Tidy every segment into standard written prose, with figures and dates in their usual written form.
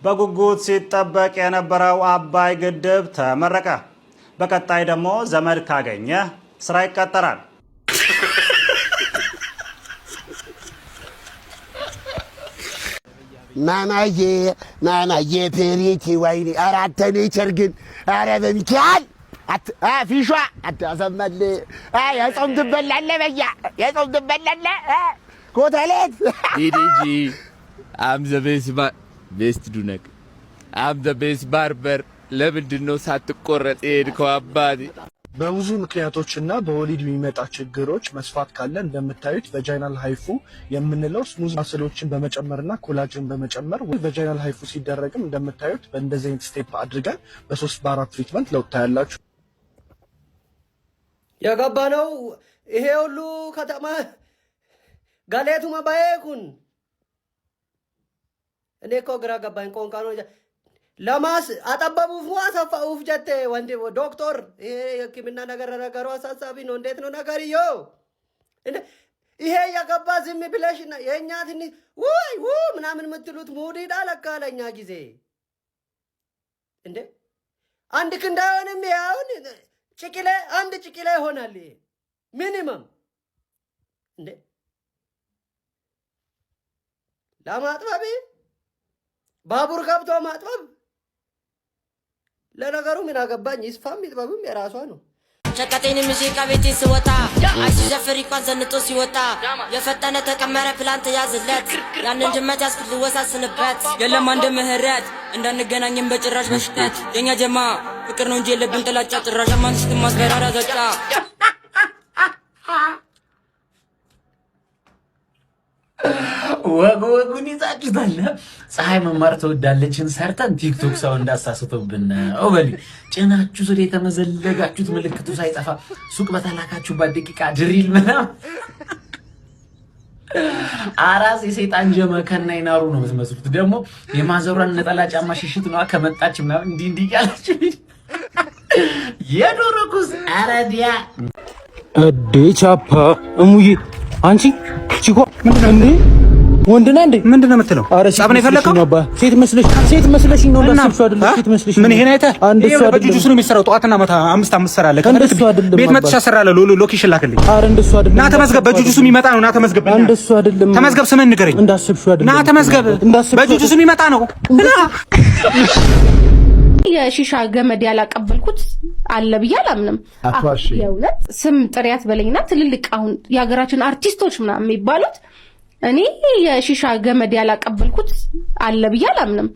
በጉጉት ሲጠበቅ የነበረው አባይ ግድብ ተመረቀ። በቀጣይ ደግሞ ዘመድ ካገኘ ስራ ይቀጠራል። ማማዬ ፔሪቲ ወይኔ አራተ ኔቸር ግን አረ በሚካኤል ፊሿ አታሰማል የጾም ትበላለህ በያ የጾም ትበላለህ ኮተሌት ዲዲጂ አም ዘ ቤስት ዱነክ አም ዘ ቤስት ባርበር ለምንድን ነው ሳትቆረጥ የሄድከው አባቴ? በብዙ ምክንያቶችና በወሊድ የሚመጣ ችግሮች መስፋት ካለ እንደምታዩት ቫጃይናል ሃይፉ የምንለው ስሙዝ ማስሎችን በመጨመርና ኮላጅን በመጨመር ቫጃይናል ሃይፉ ሲደረግም እንደምታዩት በእንደዚህ አይነት ስቴፕ አድርገን በ3 በ4 ትሪትመንት ለውጥ ታያላችሁ። የገባ ነው ይሄ ሁሉ ከተማ ጋሌቱ ማባየኩን እኔ እኮ ግራ ገባኝ። ቆንቃ ነው ለማስ አጠበቡፍ አሰፋኡፍ ጀቴ ወንድ ዶክተር ይሄ የሕክምና ነገሩ አሳሳቢ ነው። እንዴት ነው ነገርዮ? ይሄ የገባ ዝም ብለሽና የኛ ትንሽ ወይ ምናምን የምትሉት ሙዲዳ ለካለኛ ጊዜ እንዴ አንድ ክንድ አይሆንም። ያውን ጭቂሌ አንድ ጭቂሌ ይሆናል ሚኒመም እንዴ ለማጥበብ ባቡር ገብቶ ማጥበብ። ለነገሩ ምን አገባኝ? ይስፋም ይጥበብም የራሷ ነው። ሸቀጤን ሙዚቃ ቤቴ ስወጣ አይሱ ዘፈሪ እንኳን ዘንጦ ሲወጣ የፈጠነ ተቀመረ ፕላንት ያዝለት ያንን ጅመት ያስኩት ልወሳስንበት የለም አንድ ምህረት እንዳንገናኝም በጭራሽ በሽተት የኛ ጀማ ፍቅር ነው እንጂ የለብን ጥላቻ ጭራሽ ማንስት ማስፈራራ ዘጫ ወጉን ይዛችሁታል። ፀሐይ መማር ተወዳለችን ሰርተን ቲክቶክ ሰው እንዳሳስቶብን ኦበሊ ጭናችሁ ስለ የተመዘለጋችሁት ምልክቱ ሳይጠፋ ሱቅ በተላካችሁባት ደቂቃ ድሪል ምናምን አራስ የሰይጣን ጀማ ከናይናሩ ነው የምትመስሉት። ደግሞ የማዘሯን ነጠላ ጫማ ሽሽት ነው ከመጣች ምናምን እንዲህ ያላችሁ የዶሮ ኩስ አረዲያ ቻፓ እሙዬ አንቺ ቺኮ ምንድነው እንዴ? ወንድና እንዴ ምንድነው የምትለው? ጸብ ነው የፈለከው? ሴት መስለሽ ነው እንዳሰብሽው አይደለም። ሴት መስለሽ ምን ይሄን አይተህ እንደሱ አይደለም። በጁጁስ ነው የሚሰራው። ጠዋትና ማታ 5 ሰራለህ። እንደሱ አይደለም። ቤት መጥቻ ሰራለህ። ሎኬሽን ላክልኝ። ኧረ እንደሱ አይደለም። ና ተመዝገብ። በጁጁስ የሚመጣ ነው። ና ተመዝገብ። እንደሱ አይደለም። ተመዝገብ። ስምን ንገረኝ። እንዳሰብሽው አይደለም። ና ተመዝገብ። በጁጁስ የሚመጣ ነው። የሺሻ ገመድ ያላቀበልኩት አለ ብዬ አላምንም። የእውነት ስም ጥሪያት በለኝና ትልልቅ አሁን የሀገራችን አርቲስቶች ምናምን የሚባሉት እኔ የሺሻ ገመድ ያላቀበልኩት አለ ብዬ አላምንም።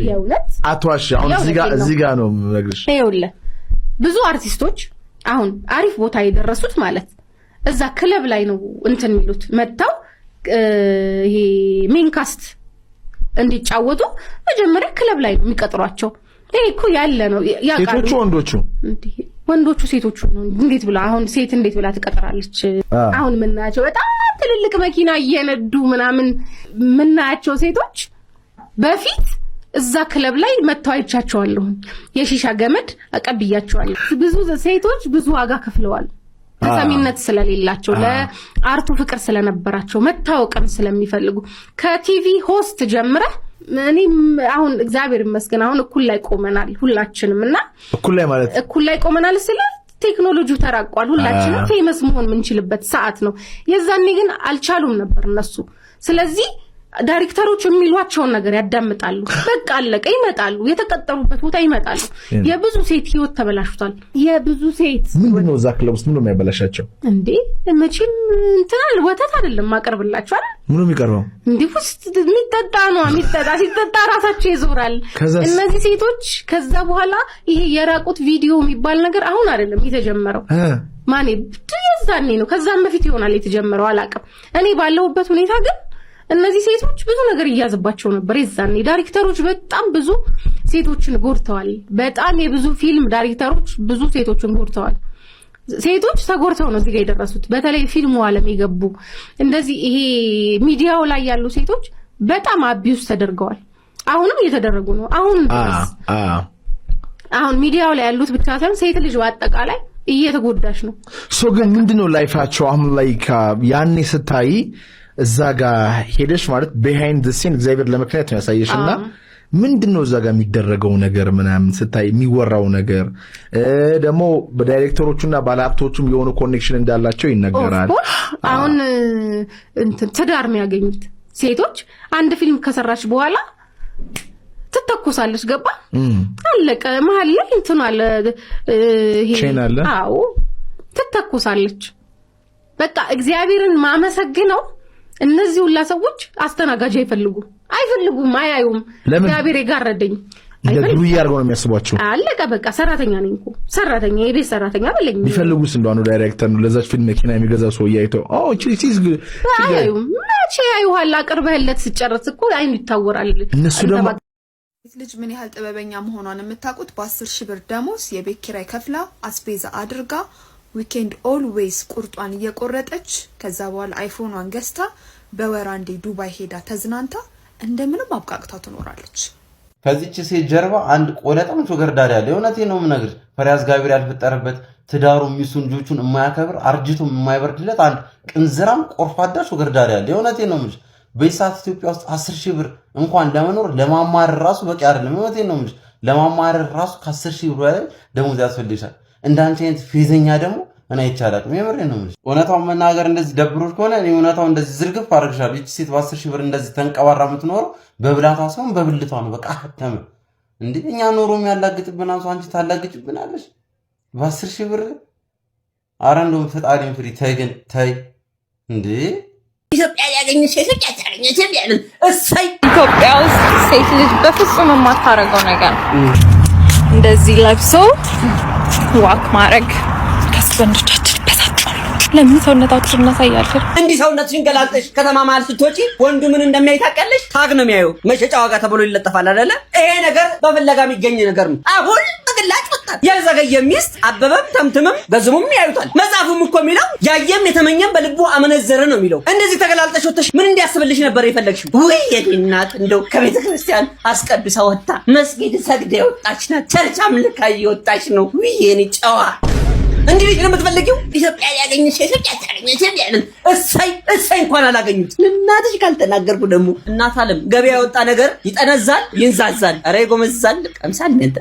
የእውነት አትዋሽ። አሁን እዚህ ጋር ነው የምነግርሽ። ይኸውልህ ብዙ አርቲስቶች አሁን አሪፍ ቦታ የደረሱት ማለት እዛ ክለብ ላይ ነው እንትን የሚሉት መጥተው ይሄ ሜንካስት እንዲጫወቱ መጀመሪያ ክለብ ላይ ነው የሚቀጥሯቸው። ይሄ እኮ ያለ ነው። ሴቶቹ ወንዶቹ ሴቶቹ ነው። እንዴት ብላ አሁን ሴት እንዴት ብላ ትቀጥራለች? አሁን ምናያቸው በጣም ትልልቅ መኪና እየነዱ ምናምን ምናያቸው ሴቶች በፊት እዛ ክለብ ላይ መተው አይቻቸዋለሁ። የሺሻ ገመድ አቀብያቸዋለሁ። ብዙ ሴቶች ብዙ ዋጋ ከፍለዋል። ተሰሚነት ስለሌላቸው ለአርቱ ፍቅር ስለነበራቸው መታወቅም ስለሚፈልጉ ከቲቪ ሆስት ጀምረ እኔ አሁን እግዚአብሔር ይመስገን አሁን እኩል ላይ ቆመናል ሁላችንም። እና እኩል ላይ ቆመናል ስለ ቴክኖሎጂው ተራቋል። ሁላችንም ፌመስ መሆን የምንችልበት ሰዓት ነው። የዛኔ ግን አልቻሉም ነበር እነሱ። ስለዚህ ዳይሬክተሮች የሚሏቸውን ነገር ያዳምጣሉ። በቃ አለቀ። ይመጣሉ፣ የተቀጠሩበት ቦታ ይመጣሉ። የብዙ ሴት ህይወት ተበላሽቷል። የብዙ ሴት ምንድነው እዛ ክለብ ውስጥ ምንድነው የሚያበላሻቸው? እንዴ መቼም እንትን ወተት አይደለም ማቀርብላችሁ አይደል? ምንድነው የሚቀርበው? እንዴ ውስጥ የሚጠጣ ነው። ሲጠጣ ራሳቸው ይዞራል እነዚህ ሴቶች። ከዛ በኋላ ይሄ የራቁት ቪዲዮ የሚባል ነገር አሁን አይደለም የተጀመረው። ማኔ የዛኔ ነው። ከዛም በፊት ይሆናል የተጀመረው አላውቅም። እኔ ባለሁበት ሁኔታ ግን እነዚህ ሴቶች ብዙ ነገር ይያዝባቸው ነበር። የዛኔ ዳይሬክተሮች በጣም ብዙ ሴቶችን ጎርተዋል። በጣም የብዙ ፊልም ዳይሬክተሮች ብዙ ሴቶችን ጎርተዋል። ሴቶች ተጎርተው ነው እዚህ ጋር የደረሱት። በተለይ ፊልሙ ዓለም የገቡ እንደዚህ ይሄ ሚዲያው ላይ ያሉ ሴቶች በጣም አቢዩስ ተደርገዋል። አሁንም እየተደረጉ ነው። አሁን ሚዲያው ላይ ያሉት ብቻ ሳይሆን ሴት ልጅ በአጠቃላይ እየተጎዳሽ ነው። ግን ምንድነው ላይፋቸው አሁን ላይ ያኔ ስታይ እዛ ጋር ሄደሽ ማለት ቢሃይንድ ዘ ሲን እግዚአብሔር ለምክንያት ነው ያሳየሽና ምንድነው እዛ ጋር የሚደረገው ነገር ምናምን ስታይ የሚወራው ነገር ደግሞ በዳይሬክተሮቹና ባለሀብቶቹም የሆነ ኮኔክሽን እንዳላቸው ይነገራል። አሁን ትዳር የሚያገኙት ሴቶች አንድ ፊልም ከሰራች በኋላ ትተኮሳለች። ገባ አለቀ። መሀል ላይ እንትን አለ ቼናለ አዎ ትተኮሳለች። በቃ እግዚአብሔርን ማመሰግነው እነዚህ ሁላ ሰዎች አስተናጋጅ አይፈልጉም አያዩም። እግዚአብሔር ይጋረደኝ ለዱይ ያርገው ነው የሚያስቧቸው። አለቀ በቃ ሰራተኛ ነኝ እኮ ሰራተኛ የቤት ሰራተኛ በለኝ። ቢፈልጉስ እንደው ነው ዳይሬክተር ነው ለዛች ፊልም መኪና የሚገዛ ሰው ያይተው እቺ አያዩም። ማቼ ያዩሃል አቅርበህለት ሲጨርስ እኮ አይን ይታወራል። እነሱ ደግሞ ልጅ ምን ያህል ጥበበኛ መሆኗን የምታውቁት በ10 ሺህ ብር ደሞዝ የቤት ኪራይ ከፍላ አስቤዛ አድርጋ ዊኬንድ ኦልዌይስ ቁርጧን እየቆረጠች ከዛ በኋላ አይፎኗን ገዝታ በወር አንዴ ዱባይ ሄዳ ተዝናንታ እንደምንም አብቃቅታ ትኖራለች። ከዚህች ሴት ጀርባ አንድ ቆለጣም ሾገርዳሪ አለ። የእውነቴን ነው የምነግርሽ። ፈሪሃ እግዚአብሔር ያልፈጠረበት ትዳሩ ሚስቱን ልጆቹን የማያከብር አርጅቶ የማይበርድለት አንድ ቅንዝራም ቆርፋዳ ሾገርዳሪ አለ። የእውነቴን ነው የምልሽ። በኢሳት ኢትዮጵያ ውስጥ 10 ሺህ ብር እንኳን ለመኖር ለማማረር ራሱ በቂ አይደለም። የእውነቴን ነው የምልሽ። ለማማረር ራሱ ከ10 ሺህ ብር በላይ ደሞዝ ያስፈልግሻል። እንዳንቺ አይነት ፌዘኛ ደግሞ እኔ አይቻላም። የምሬን ነው የምልሽ። እውነታውን መናገር እንደዚህ ደብሮሽ ከሆነ እኔ እውነታውን እንደዚህ ዝርግፍ አድርግሻለሁ። እቺ ሴት በ10 ሺህ ብር እንደዚህ ተንቀባራ የምትኖረው በብላቷ ሳይሆን በብልቷ ነው። በቃ አተመ እንዴ እኛ ኖሮ የሚያላግጥብን አንቺ ታላግጭብናለሽ በ10 ሺህ ብር። ኧረ እንደውም ፈጣሪን ፍሪ። ተይ ግን ተይ እንዴ ኢትዮጵያ ያገኘሽ ሴት ያታገኘሽ ያለን እሰይ። ኢትዮጵያ ውስጥ ሴት ልጅ በፍጹም የማታረገው ነገር እንደዚህ ለብሶ ዋክ ማድረግ። ከስበንዶቻችን በታጣሉ ለምን ሰውነታችን እናሳያለን? እንዲህ ሰውነትሽን ገላልጠሽ ከተማ መሀል ስትወጪ ወንዱ ምን እንደሚያይታቀልሽ ታግ ነው የሚያየው። መሸጫ ዋጋ ተብሎ ይለጠፋል አይደለ? ይሄ ነገር በፍለጋ የሚገኝ ነገር ነው። አሁን በግላጭ ወጣት የዘገየ ሚስት አበበም ተምትምም በዝሙም ያዩታል። መጽሐፉም እኮ የሚለው ያየም የተመኘም በልቡ አመነዘረ ነው የሚለው። እንደዚህ ተገላልጠሽ ወጥተሽ ምን እንዲያስብልሽ ነበር የፈለግሽው? ወይ የዲናት እንደው ከቤተ ክርስቲያን አስቀድሳ ወጣ መስጊድ ሰግዳ የወጣች ናት። ቸርች አምልካ እየወጣች ነው። ወይ የኔ ጨዋ እንዲህ ልጅ ነው የምትፈልጊው? ኢትዮጵያ ያገኘሽ ሴት ያታገኘሽ ያለን እሰይ እንኳን አላገኙት። እናትሽ ካልተናገርኩ ደግሞ እናት አለም ገበያ የወጣ ነገር ይጠነዛል ይንዛዛል። ኧረ ይጎመዛል። ቀምሳል እንደ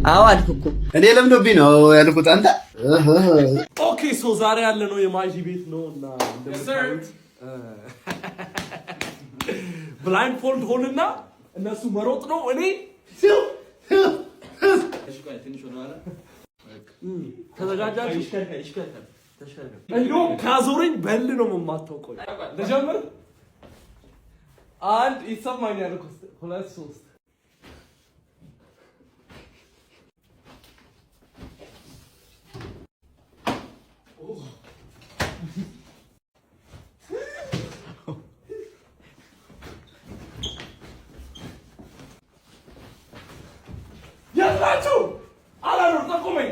አዎ አልኩ እኮ እኔ ለምዶብኝ ነው ያልኩት አንተ። ኦኬ ሶ ዛሬ ያለ ነው የማጂ ቤት ነው እና እንደምታዩት ብላይንድ ፎልድ ሆልና እነሱ መሮጥ ነው። እኔ ተዘጋጃችሁ? እንደውም ካዞረኝ በል ነው የማታውቀው። ልጀምር። አንድ ይሰማኛል እኮ 2 3 ያላችሁ አላኖር ጠቁመኝ።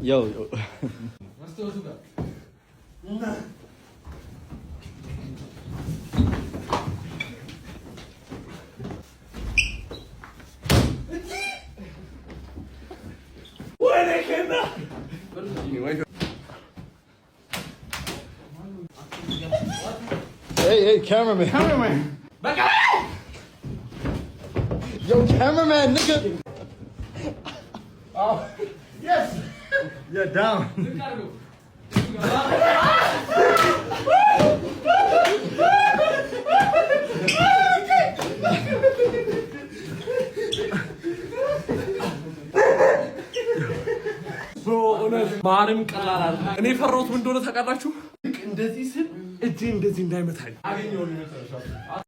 Yo. Let's do it. Hey, cameraman. Yo, cameraman, nigga. Oh, yes. You're down. ማርም ቀላል አይደለም። እኔ ፈራሁት ምን እንደሆነ ታውቃላችሁ? እንደዚህ ስል እጄ እንደዚህ እንዳይመታኝ አገኘው ነው።